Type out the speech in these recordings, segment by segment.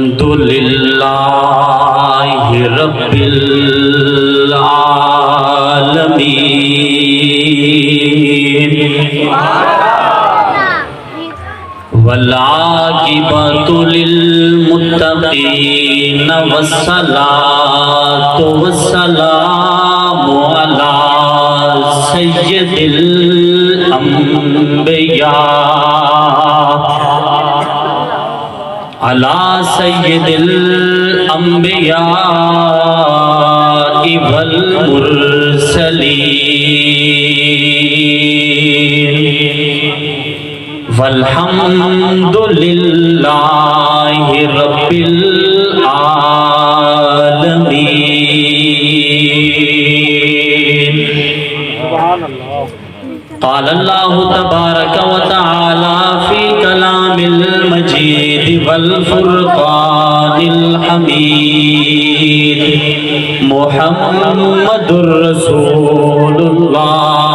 الحمدللہ رب العالمین والعاقبۃ للمتقین والصلاۃ والسلام علی سید الانبیاء علی سید الانبیاء والمرسلین والحمد للہ رب العالمین۔ قال اللہ تبارک و تعالی فی کلام المجید والفرقان الحمید محمد رسول اللہ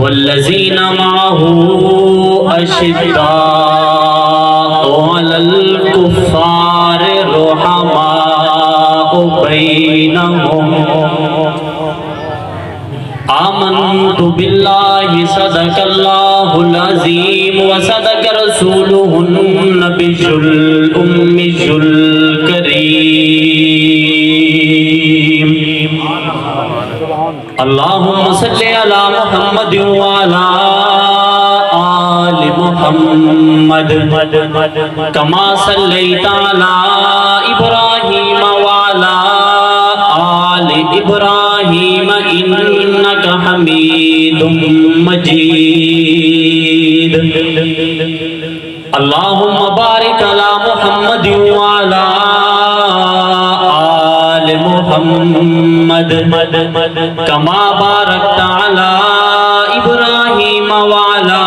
والذین معه اشداء علی الکفار رحماء بینہم آمنت باللہ صدق اللہ العظیم وصدق رسولہ النبی الأمی الکریم۔ اللہم صلی علی محمد وعلی آل محمد کما صلیت علی ابراہیم وعلی آل ابراہیم انک حمید مجید۔ اللہم بارک علی محمد وعلی آل محمد کما بارکت علی ابراہیم وعلی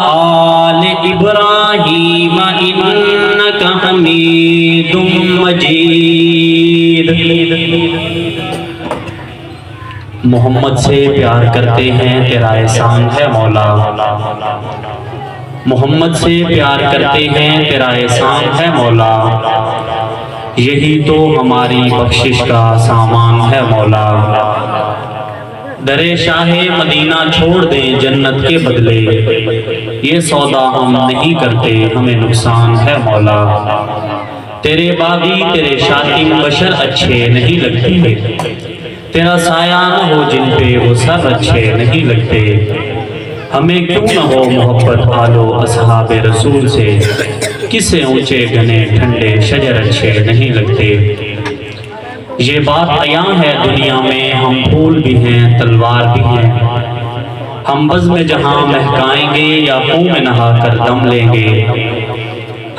آل ابراہیم انک حمید مجید۔ محمد سے پیار کرتے ہیں تیرا احسان ہے مولا، محمد سے پیار کرتے ہیں تیرا احسان ہے مولا، یہی تو ہماری بخشش کا سامان ہے مولا۔ در شاہ مدینہ چھوڑ دیں جنت کے بدلے، یہ سودا ہم نہیں کرتے ہمیں نقصان ہے مولا۔ تیرے باغی تیرے شاتم بشر اچھے نہیں لگتے، تیرا سایہ نہ ہو جن پہ وہ سر اچھے نہیں لگتے، ہمیں کیوں نہ ہو محبت آل و اصحاب رسول سے، کسے اونچے گھنے ٹھنڈے شجر اچھے نہیں لگتے۔ یہ بات عیاں ہے دنیا میں ہم پھول بھی ہیں تلوار بھی ہیں، ہم بزم جہاں مہکائیں گے یا پوں میں نہا کر دم لیں گے،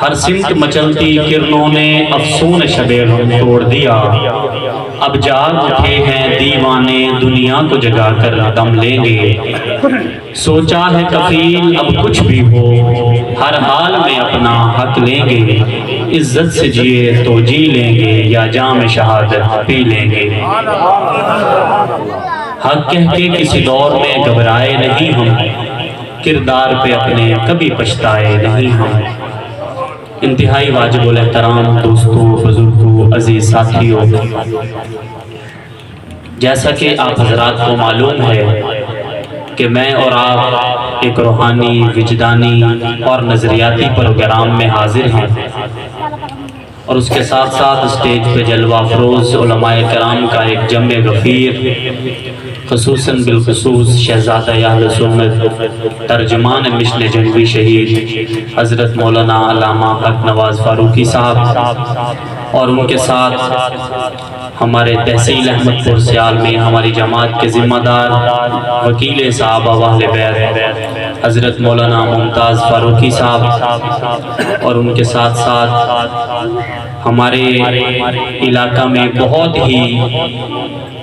ہر سمت مچلتی کرنوں نے افسون شب غم توڑ دیا، اب جاگ اٹھے ہیں دیوانے دنیا کو جگا کر دم لیں گے، سوچا ہے کفیل اب کچھ بھی ہو ہر حال میں اپنا حق لیں گے، عزت سے جیے تو جی لیں گے یا جام شہادت پی لیں گے۔ حق کہہ کے کسی دور میں گھبرائے نہیں ہم، کردار پہ اپنے کبھی پچھتائے نہیں ہم۔ انتہائی واجب الاحترام دوستوں، بزرگوں، عزیز ساتھیوں، جیسا کہ آپ حضرات کو معلوم ہے کہ میں اور آپ ایک روحانی، وجدانی اور نظریاتی پروگرام میں حاضر ہیں، اور اس کے ساتھ ساتھ اسٹیج پہ جلوہ افروز علماء کرام کا ایک جمع غفیر، خصوصاً بالخصوص شہزادہ اہل سنت ترجمان مشن جنگی شہید حضرت مولانا علامہ حق نواز فاروقی صاحب، اور ان کے ساتھ ہمارے تحصیل احمد پور سیال میں ہماری جماعت کے ذمہ دار وکیل صحابہ و اہل بیت حضرت مولانا ممتاز فاروقی صاحب اور ان کے ساتھ ساتھ ہمارے علاقہ میں بہت ہی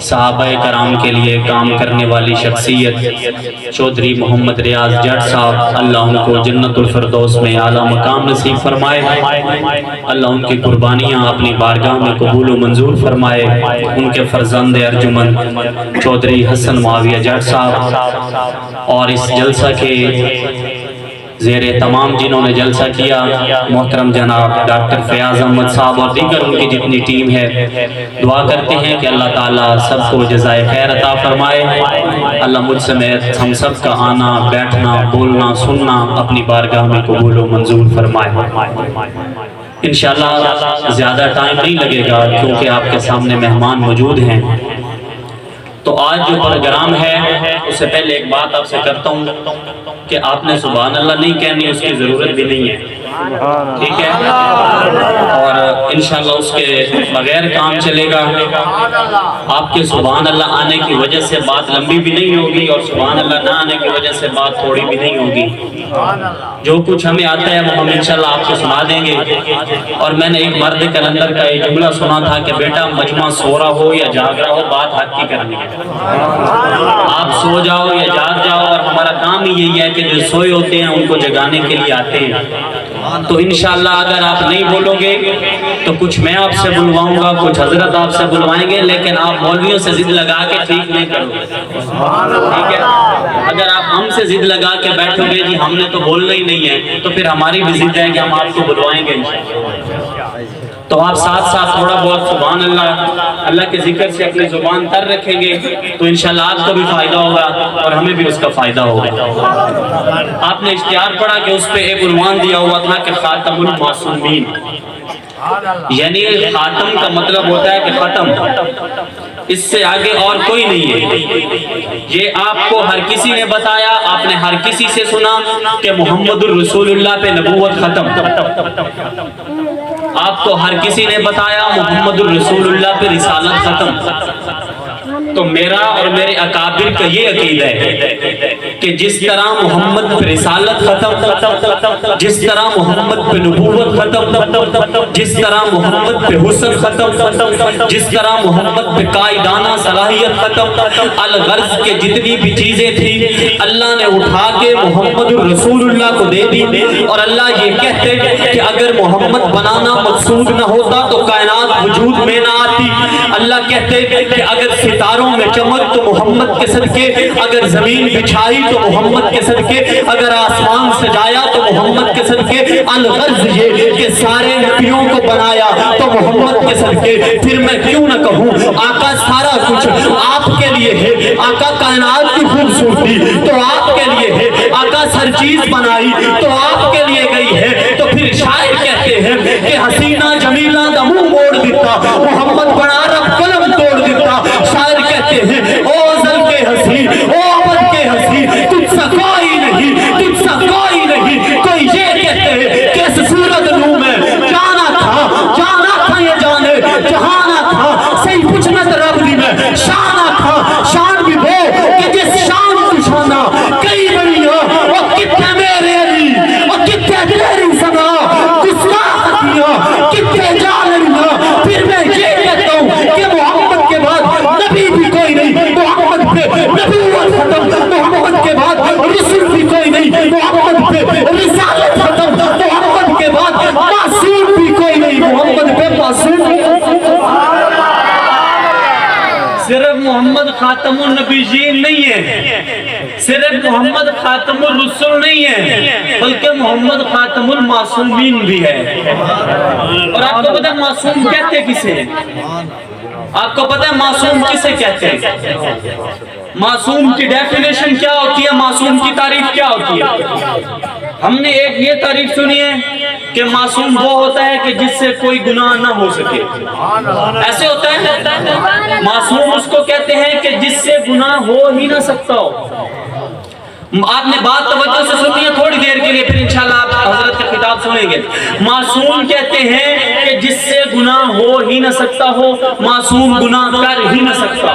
صحابہ کرام کے لیے کام کرنے والی شخصیت چودھری محمد ریاض جٹ صاحب، اللہ ان کو جنت الفردوس میں اعلیٰ مقام نصیب فرمائے، اللہ ان کی قربانیاں اپنی بارگاہ میں قبول و منظور فرمائے۔ ان کے فرزند ارجمند چودھری حسن معاویہ جٹ صاحب اور اس جلسہ کے زیر تمام جنہوں نے جلسہ کیا، محترم جناب ڈاکٹر فیاض احمد صاحب اور دیگر ان کی جتنی ٹیم ہے، دعا کرتے ہیں کہ اللہ تعالیٰ سب کو جزائے خیر عطا فرمائے۔ اللہ مجھ سمیت ہم سب کا آنا، بیٹھنا، بولنا، سننا اپنی بارگاہ میں قبول و منظور فرمائے۔ انشاءاللہ زیادہ ٹائم نہیں لگے گا کیونکہ آپ کے سامنے مہمان موجود ہیں۔ تو آج جو پروگرام ہے اس سے پہلے ایک بات آپ سے کرتا ہوں کہ آپ نے سبحان اللہ نہیں کہنی، اس کی ضرورت بھی نہیں ہے، ٹھیک ہے؟ اور انشاءاللہ اس کے بغیر کام چلے گا۔ آپ کے سبحان اللہ آنے کی وجہ سے بات لمبی بھی نہیں ہوگی اور سبحان اللہ نہ آنے کی وجہ سے بات تھوڑی بھی نہیں ہوگی۔ جو کچھ ہمیں آتا ہے وہ ہم انشاءاللہ آپ کو سنا دیں گے۔ اور میں نے ایک مرد کلندر کا ایک جملہ سنا تھا کہ بیٹا مجمع سو رہا ہو یا جاگ رہا ہو، بات حق کی کرنی ہے۔ آپ سو جاؤ یا جاگ جاؤ، اور ہمارا کام ہی یہی ہے کہ جو سوئے ہوتے ہیں ان کو جگانے کے لیے آتے ہیں۔ تو انشاءاللہ اگر آپ نہیں بولو گے تو کچھ میں آپ سے بلواؤں گا، کچھ حضرت آپ سے بلوائیں گے، لیکن آپ مولویوں سے ضد لگا کے ٹھیک نہیں کرو گے، ٹھیک ہے؟ اگر آپ ہم سے ضد لگا کے بیٹھو گے جی ہم نے تو بولنا ہی نہیں ہے، تو پھر ہماری بھی ضد ہے کہ ہم آپ کو بلوائیں گے انشاءاللہ۔ تو آپ ساتھ ساتھ تھوڑا بہت سبحان اللہ کے ذکر سے اپنی زبان تر رکھیں گے تو انشاءاللہ آپ کو بھی فائدہ ہوگا اور ہمیں بھی اس کا فائدہ ہوگا۔ آپ نے اشتہار پڑھا کہ اس پہ ایک عنوان دیا ہوا تھا کہ خاتم المعصومین، یعنی خاتم کا مطلب ہوتا ہے کہ ختم، اس سے آگے اور کوئی نہیں ہے۔ یہ آپ کو ہر کسی نے بتایا، آپ نے ہر کسی سے سنا کہ محمد الرسول اللہ پہ نبوت ختم، آپ کو ہر کسی نے بتایا محمد الرسول اللہ پہ رسالت ختم۔ تو میرا اور میرے اکابر کا یہ عقیدہ ہے کہ جس طرح محمد پہ رسالت ختم، جس طرح محمد پہ نبوت ختم، جس طرح محمد پہ حسن ختم، جس طرح محمد پہ قائدانہ صلاحیت ختم، الغرض کے جتنی بھی چیزیں تھی اللہ نے اٹھا کے محمد الرسول اللہ کو دے دی۔ اور اللہ یہ کہتے کہ اگر محمد بنانا مقصود نہ ہوتا تو کائنات وجود میں نہ آتی۔ اللہ کہتے کہ اگر ستاروں میں چمک تو محمد کے صدقے، اگر زمین بچھائی تو محمد کے صدقے، اگر آسمان سجایا تو محمد کے صدقے، الغرض یہ کہ سارے نبیوں کو بنایا تو محمد کے صدقے۔ پھر میں کیوں نہ کہوں آقا سارا کچھ آپ کے لیے ہے، آقا کائنات کی خوبصورتی تو آپ کے لیے ہے، آقا ہر چیز بنائی تو آپ کے لیے گئی ہے۔ تو پھر شاعر کہتے ہیں کہ حسینہ جمیلہ دا منہ موڑ دیتا، محمد بنا رب قلم توڑ دیتا۔ شاعر کہتے ہیں او ازل کے حسین، او ابد کے حسین، تجھ سا کوئی نہیں، تجھ سا کوئی نہیں۔ کوئی یہ کہتے ہیں کہ اس صورت نو میں جانا تھا یہ جانے، جہانا تھا صحیح پوچھنا رب دی میں، شانہ تھا شان بھی وہ کہ جس شان کو شانہ کئی بڑیاں، وہ کتنے میرے علی، وہ کتنے تیری سنا، گستاخ دیا کتنے جالنیاں۔ پھر میں یہ کہتا ہوں کہ محمد کے بعد نبی بھی کوئی نہیں، محمد پہ نبوت ختم، محمد کے بعد رسول بھی کوئی نہیں، محمد پہ رسالت ختم، محمد کے بعد معصوم بھی کوئی نہیں، محمد پہ معصوم۔ صرف محمد خاتم النبیین نہیں ہے، صرف محمد خاتم الرسل نہیں ہے، بلکہ محمد خاتم المعصومین بھی ہے۔ اور آپ کو پتہ ہے معصوم کہتے کسے؟ آپ کو پتہ ہے معصوم کسے کہتے ہیں؟ معصوم کی ڈیفینیشن کیا ہوتی ہے؟ معصوم کی تعریف کیا ہوتی ہے؟ ہم نے ایک یہ تعریف سنی ہے کہ معصوم وہ ہوتا ہے کہ جس سے کوئی گناہ نہ ہو سکے، ایسے ہوتا ہے۔ معصوم اس کو کہتے ہیں کہ جس سے گناہ ہو ہی نہ سکتا ہو۔ آپ نے بات توجہ سے سنی ہے تھوڑی دیر کے لیے، پھر انشاءاللہ آپ حضرت کا خطاب سنیں گے۔ معصوم کہتے ہیں کہ جس سے گناہ ہو ہی نہ سکتا ہو، معصوم گناہ کر ہی نہ سکتا۔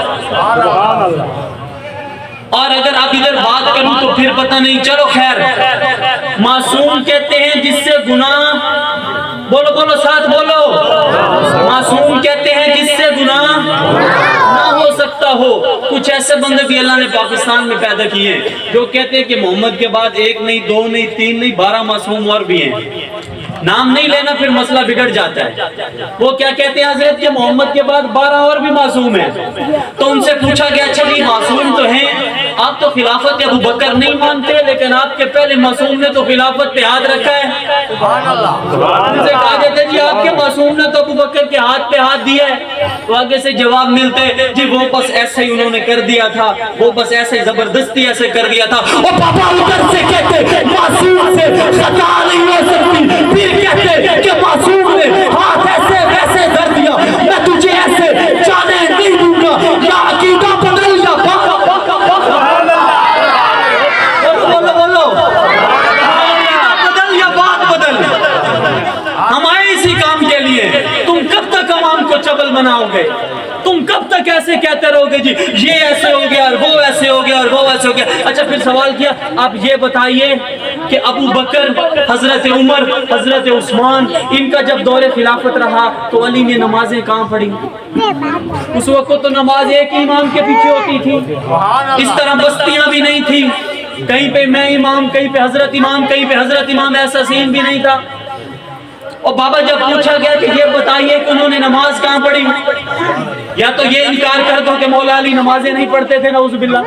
اور اگر آپ ادھر بات کروں تو پھر پتہ نہیں، چلو خیر. معصوم کہتے ہیں جس سے گناہ، بولو بولو ساتھ بولو، معصوم کہتے ہیں جس سے گناہ نہ ہو سکتا ہو. کچھ ایسے بندے بھی اللہ نے پاکستان میں پیدا کیے ہیں جو کہتے ہیں کہ محمد کے بعد 1 نہیں 2 نہیں 3 نہیں 12 معصوم اور بھی ہیں. نام نہیں لینا پھر مسئلہ بگڑ جاتا ہے. وہ کیا کہتے ہیں حضرت کہ محمد کے بعد 12 اور بھی معصوم ہیں. تو ان سے پوچھا گیا اچھا جی معصوم تو ہیں، آپ تو خلافت ابو بکر نہیں مانتے، لیکن آپ کے پہلے معصوم نے تو خلافت پہ ہاتھ رکھا ہے. ان سے کہا گیا جی آپ کے معصوم نے تو ابو بکر کے ہاتھ پہ ہاتھ دیا ہے. تو آگے سے جواب ملتے جی وہ بس ایسے ہی انہوں نے کر دیا تھا، وہ بس ایسے زبردستی ایسے کر دیا تھا. اور پاپا ادھر سے کہتے معصوم سے خطا نہیں ہو سکتی، پھر کہتے کہ معصوم نے ہاتھ ایسے ویسے کر دیا، میں تجھے ایسے جانے نہیں دوں گا. یا عقیدہ بدل یا بولو بولو بدل یا بات بدل. ہم آئے اسی کام کے لیے. تم کب تک عوام کو چبل بناؤ گے؟ تم کب تک ایسے کہتے رہو گے جی یہ ایسے ہو گیا اور وہ ایسے ہو گیا اور وہ ایسے ہو گیا؟ اچھا پھر سوال کیا آپ یہ بتائیے کہ ابو بکر، حضرت عمر، حضرت عثمان، ان کا جب دور خلافت رہا تو علی نے نمازیں کہاں پڑھی؟ اس وقت تو نماز ایک امام کے پیچھے ہوتی تھی. اس طرح بستیاں بھی نہیں تھی، کہیں پہ میں امام، کہیں پہ حضرت امام، کہیں پہ حضرت امام، ایسا سین بھی نہیں تھا. اور بابا جب پوچھا گیا کہ یہ بتائیے کہ انہوں نے نماز کہاں پڑھی، یا تو یہ انکار کر دو کہ مولا علی نمازیں نہیں پڑھتے تھے نعوذ باللہ،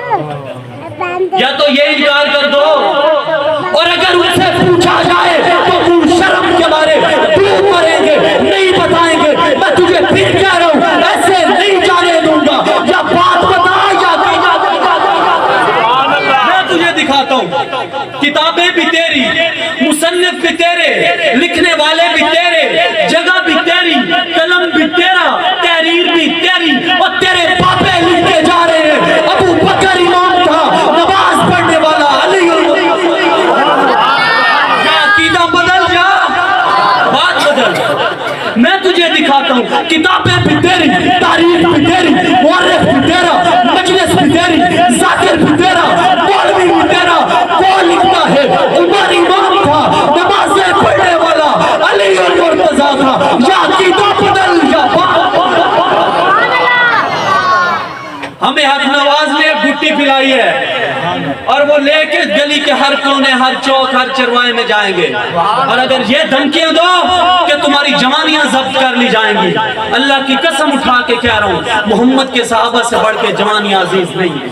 یا تو یہ انکار کر دو. اور اگر ان سے پوچھا جائے تو وہ شرم کے مارے دور مریں گے، نہیں بتائیں گے. میں تجھے پھر کہہ رہا ہوں ایسے نہیں جانے دوں گا. یا بات بتا یا میں تجھے دکھاتا ہوں. کتابیں بھی تیری، مصنف بھی تیرے، لکھنے والے بھی تیرے، جگہ بھی تیری، قلم بھی تیرا، تحریر بھی تیری، اور تیرے پاپے لکھ کے جا رہے ہیں ابو بکر امام تھا، نماز پڑھنے والا علی. یا عقیدہ بدل یا بات بدل. میں تجھے دکھاتا ہوں کتابیں بھی تیری، تاریخ بھی تیری، مورخ بھی تیرا، مجلس بھی تیری، ذاکر بھی تیرا، مولوی بھی تیرا. وہ لکھتا ہے عمر امام تھا، نمازیں پڑھنے والا علی المرتضیٰ تھا. یا عقیدہ بدل یا ہمیں حق نواز نے گھٹی پلائی ہے اور وہ لے کے گلی کے ہر کونے، ہر چوک، ہر چروائے میں جائیں گے. اور اگر یہ دھمکیاں دو کہ تمہاری جوانیاں ضبط کر لی جائیں گی، اللہ کی قسم اٹھا کے کہہ رہا ہوں محمد کے صحابہ سے بڑھ کے جوانیاں عزیز نہیں ہیں.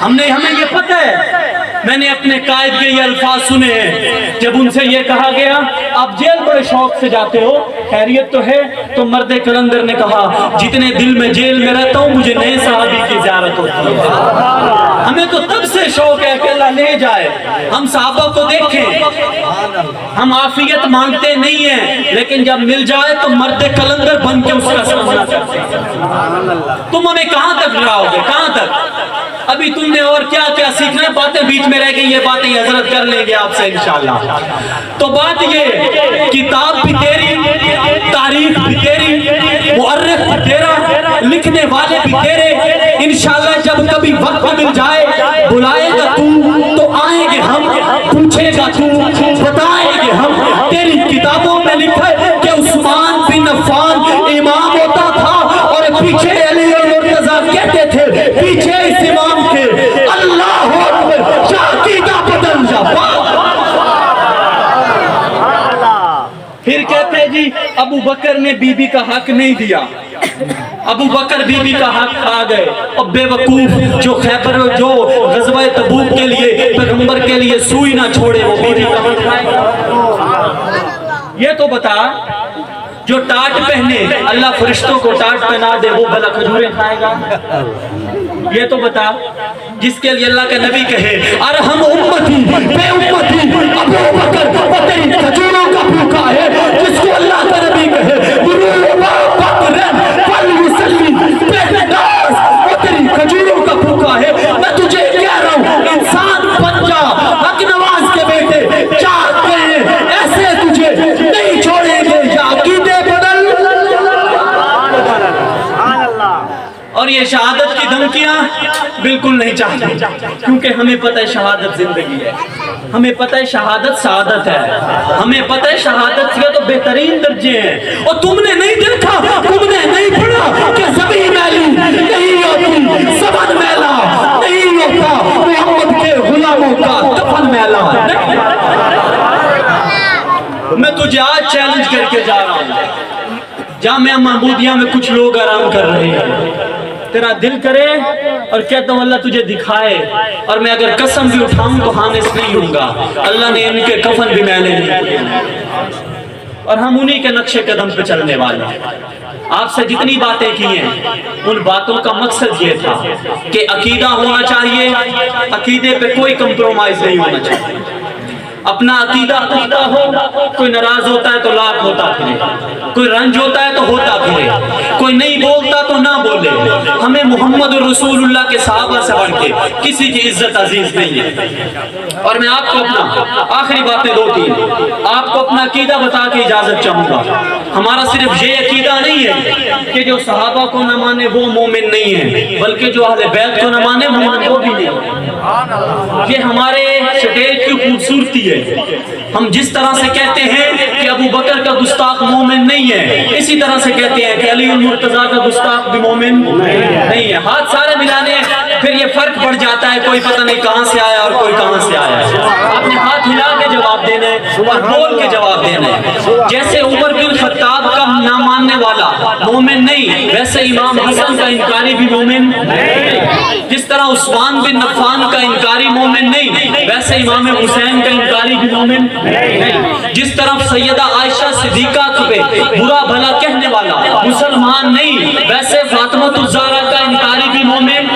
ہمیں یہ پتہ ہے. میں نے اپنے قائد کے یہ الفاظ سنے ہیں جب ان سے یہ کہا گیا آپ جیل بڑے شوق سے جاتے ہو، خیریت تو ہے؟ تو مرد کلندر نے کہا جتنے دل میں جیل میں رہتا ہوں مجھے نئے صحابی کی زیارت ہوتی ہے. ہمیں تو تب سے شوق ہے کہ اللہ لے جائے، ہم صحابہ کو دیکھیں. ہم عافیت مانگتے نہیں ہیں، لیکن جب مل جائے تو مرد کلندر بن کے اس کا سامنا کرتے ہیں. تم ہمیں کہاں تک ڈراؤ گے؟ کہاں تک؟ ابھی تم نے اور کیا کیا سیکھنا. باتیں بیچ میں رہ گئی، یہ باتیں حضرت کر لیں گے آپ سے انشاءاللہ. تو بات یہ کتاب بھی تیری، تاریخ بھی تیری، مؤرخ بھی تیرا، لکھنے والے بھی تیرے. انشاءاللہ جب کبھی وقت مل جائے بلائے گا تو آئیں گے ہم، پوچھے گا تو بتائیں گے ہم. تیری کتابوں میں لکھا ہے کہ عثمان بن عفان امام ہوتا تھا اور پیچھے علی المرتضیٰ کہتے تھے پیچھے اس امام کے اللہ اکبر. یا عقیدہ بدل جا. پھر کہتے ہیں جی ابو بکر نے بی بی کا حق نہیں دیا، ابو بکر بی بی کا حق کھا گئے. اور بے وقوف جو خیبر جو غزوہ تبوک کے لیے پیغمبر کے لیے سوئی نہ چھوڑے وہ بی بی کا حق کھائے گا. یہ تو بتا جو ٹاٹ پہنے اللہ فرشتوں کو ٹاٹ پہنا دے وہ بھلا کھجوریں کھائے گا؟ یہ تو بتا جس کے لیے اللہ کے نبی کہے ارحم امتی بے امتی ابو بکر وہ تیری کھجوروں کا بھوکا ہے. جس کو اللہ کا نبی کہے وہ تیری کھجوروں کا بھوکا ہے. میں تجھے کہہ رہا ہوں انسان بن جا. حق نواز کے بیٹے چاہتے ہیں ایسے تجھے نہیں چھوڑیں گے. یا عقیدے بدل. اور یہ شہادت کی دھمکیاں بالکل نہیں چاہتے، کیونکہ ہمیں پتہ ہے شہادت زندگی ہے، ہمیں پتہ ہے شہادت سعادت ہے، ہمیں پتہ ہے شہادت کے تو بہترین درجے ہیں۔ اور تم نے نہیں دیکھا، تم نے نہیں پڑھا کہ زمین میلی نہیں ہوتی، زبان میلا نہیں ہوتا، محمد کے غلاموں کا کفن میلا۔ میں تجھے آج چیلنج کر کے جا رہا ہوں، جامعہ محمودیہ میں کچھ لوگ آرام کر رہے ہیں، تیرا دل کرے اور کہتا ہوں اللہ تجھے دکھائے، اور میں اگر قسم بھی اٹھاؤں تو خانس نہیں ہوں گا، اللہ نے ان کے کفن بھی میلے نہیں کیے، اور ہم انہی کے نقش قدم پہ چلنے والے ہیں۔ آپ سے جتنی باتیں کی ہیں ان باتوں کا مقصد یہ تھا کہ عقیدہ ہونا چاہیے، عقیدے پہ کوئی کمپرومائز نہیں ہونا چاہیے، اپنا عقیدہ پختہ ہو، کوئی ناراض ہوتا ہے تو لاکھ ہوتا پھرے، کوئی رنج ہوتا ہے تو ہوتا پھرے، کوئی نہیں بولتا تو نہ بولے، ہمیں محمد رسول اللہ کے صحابہ سے بڑھ کے کسی کی عزت عزیز نہیں ہے۔ اور میں آپ کو اپنا آخری باتیں دو تین آپ کو اپنا عقیدہ بتا کے اجازت چاہوں گا۔ ہمارا صرف یہ عقیدہ نہیں ہے کہ جو صحابہ کو نہ مانے وہ مومن نہیں ہے، بلکہ جو اہل بیت کو نہ مانے وہ بھی نہیں ہے۔ یہ ہمارے سٹیج کی خوبصورتی ہے، ہم جس طرح سے کہتے ہیں کہ ابو بکر کا گستاخ مومن نہیں ہے، اسی طرح سے کہتے ہیں کہ علی المرتضیٰ کا گستاخ بھی مومن نہیں ہے۔ ہاتھ سارے ملانے پھر یہ فرق پڑ جاتا ہے، کوئی پتہ نہیں کہاں سے آیا اور کوئی کہاں سے آیا ہے۔ آپ نے ہاتھ ہلا کے جواب دینا ہے اور بول کے جواب دینا ہے۔ جیسے عمر بن خطاب کا نہ ماننے والا مومن نہیں، ویسے امام حسن کا انکاری بھی مومن نہیں، جس طرح عثمان بن عفان کا انکاری مومن نہیں، ویسے امام حسین کا انکاری بھی مومن نہیں، جس طرح سیدہ عائشہ صدیقہ پہ برا بھلا کہنے والا مسلمان نہیں، ویسے فاطمہ الزہرا کا انکاری بھی مومن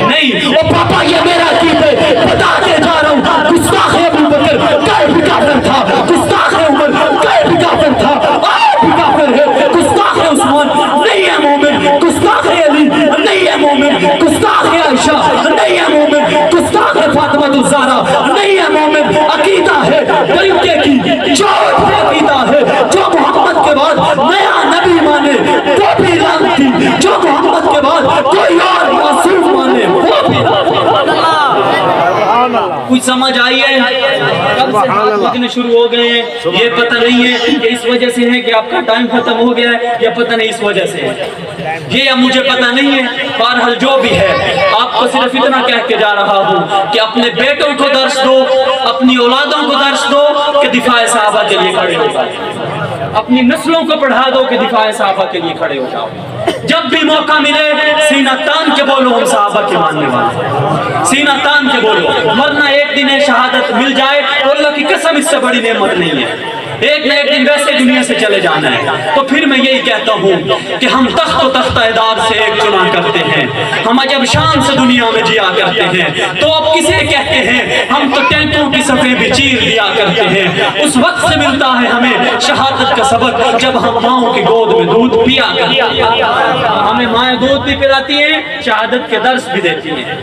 نہیں۔ او پاپا یہ میرا عقیدہ ہے، بتا کے جا رہا ہوں، گستاخ ابو بکر کہیں بھی کافر تھا، گستاخ عمر کہیں بھی کافر تھا، آج بھی کافر ہے، گستاخ عثمان نہیں ہے مومن، گستاخ علی نہیں ہے مومن، گستاخ عائشہ نہیں ہے مومن، گستاخ فاطمہ الزہرا نہیں ہے مومن۔ عقیدہ ہے طریقے کی جھوٹ پہ عقیدہ ہے، جو محمد کے بعد نیا نبی مانے وہ بھی لعنتی، جو محمد کے بعد کوئی اور معصوم مانے وہ بھی لعنتی۔ کچھ سمجھ آئی ہے؟ کب سے ہاتھ لگنے شروع ہو گئے ہیں یہ پتہ نہیں ہے کہ اس وجہ سے ہے کہ آپ کا ٹائم ختم ہو گیا ہے، یا پتہ نہیں اس وجہ سے ہے، یہ مجھے پتہ نہیں ہے۔ بہرحال جو بھی ہے، آپ کو صرف اتنا کہہ کے جا رہا ہوں کہ اپنے بیٹوں کو درس دو، اپنی اولادوں کو درس دو کہ دفاع صحابہ کے لیے کھڑے ہو جاؤ، اپنی نسلوں کو پڑھا دو کہ دفاع صحابہ کے لیے کھڑے ہو جاؤ۔ جب بھی موقع ملے سینہ تان کے بولو ہم صحابہ کے ماننے والے، سینہ تان کے بولو، ورنہ ایک دن شہادت مل جائے تو اللہ کی قسم اس سے بڑی نعمت نہیں ہے، ایک نہ ایک دن ویسے دنیا سے چلے جانا ہے۔ تو پھر میں یہی کہتا ہوں کہ ہم تخت و تختہ دار سے ایک چنا کرتے ہیں، ہم عجب شان سے دنیا میں جیا کرتے ہیں، تو اب کسے کہتے ہیں؟ ہم تو ٹینکوں کی صفیں بھی چیر دیا کرتے ہیں۔ اس وقت سے ملتا ہے ہمیں شہادت کا سبق جب ہم ماؤں کی گود میں دودھ پیا کرتے ہیں، ہمیں مائیں دودھ بھی پلاتی ہیں، شہادت کے درس بھی دیتی ہیں۔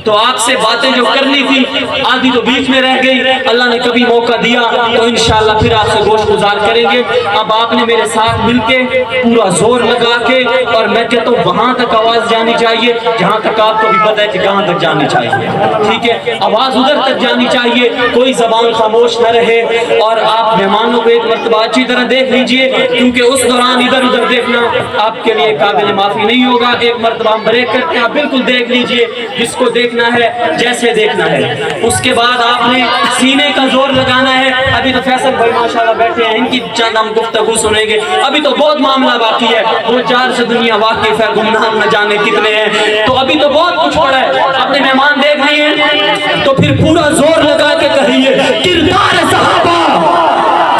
تو آپ سے باتیں جو کرنی تھی آدھی تو بیچ میں رہ گئی، اللہ نے کبھی موقع دیا تو انشاءاللہ پھر آپ سے گوشت گزار کریں گے۔ اب آپ نے میرے ساتھ مل کے پورا زور لگا کے، اور میں کہتا ہوں وہاں تک آواز جانی چاہیے جہاں تک آپ کو بھی پتہ ہے کہ کہاں تک جانی چاہیے، ٹھیک ہے؟ آواز ادھر تک جانی چاہیے، کوئی زبان خاموش نہ رہے، اور آپ مہمانوں کو ایک مرتبہ اچھی طرح دیکھ لیجئے، کیونکہ اس دوران ادھر ادھر دیکھنا آپ کے لیے قابل معافی نہیں ہوگا۔ ایک مرتبہ ہم بریک کرتے ہیں، آپ بالکل دیکھ لیجئے جس کو دیکھنا ہے جیسے دیکھنا ہے۔ اس کے بعد آپ نے سینے کا زور لگانا ہے۔ ابھی تو فیصل بھائی ماشاءاللہ بیٹھے ہیں، ان کی چند ہم گفتگو سنیں گے، ابھی تو بہت معاملہ باقی ہے، وہ چار سے دنیا واقف ہے، گمنام نہ جانے کتنے ہیں، تو ابھی تو بہت کچھ پڑا ہے۔ اپنے مہمان دیکھ لیے تو پھر پورا زور لگا کے کہیے کردار صحابہ،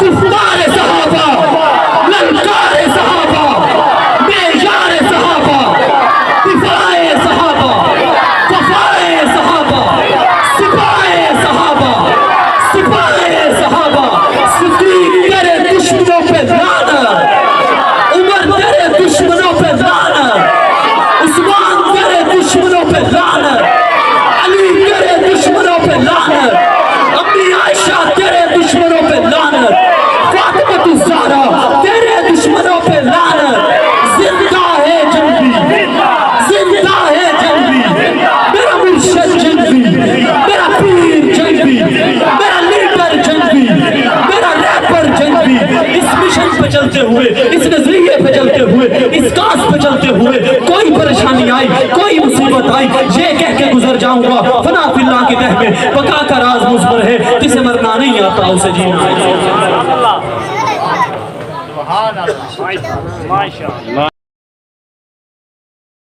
گفتار صحابہ، للکار صحابہ، معیار صحابہ، دفاع صحابہ، وفائے صحابہ، سپاہ صحابہ، سپاہ صحابہ، صدیق تیرے دشمنوں پہ لعنت، عمر تیرے دشمنوں پہ لعنت، عثمان تیرے دشمنوں پہ لعنت، علی تیرے دشمنوں پہ لعنت، چلتے ہوئے کوئی پریشانی آئی کوئی مصیبت آئی یہ کہہ کے گزر جاؤں گا فنا فی اللہ کی تہ میں بقا کا راز مجھ پر ہے جسے مرنا نہیں آتا اسے جینا ہے.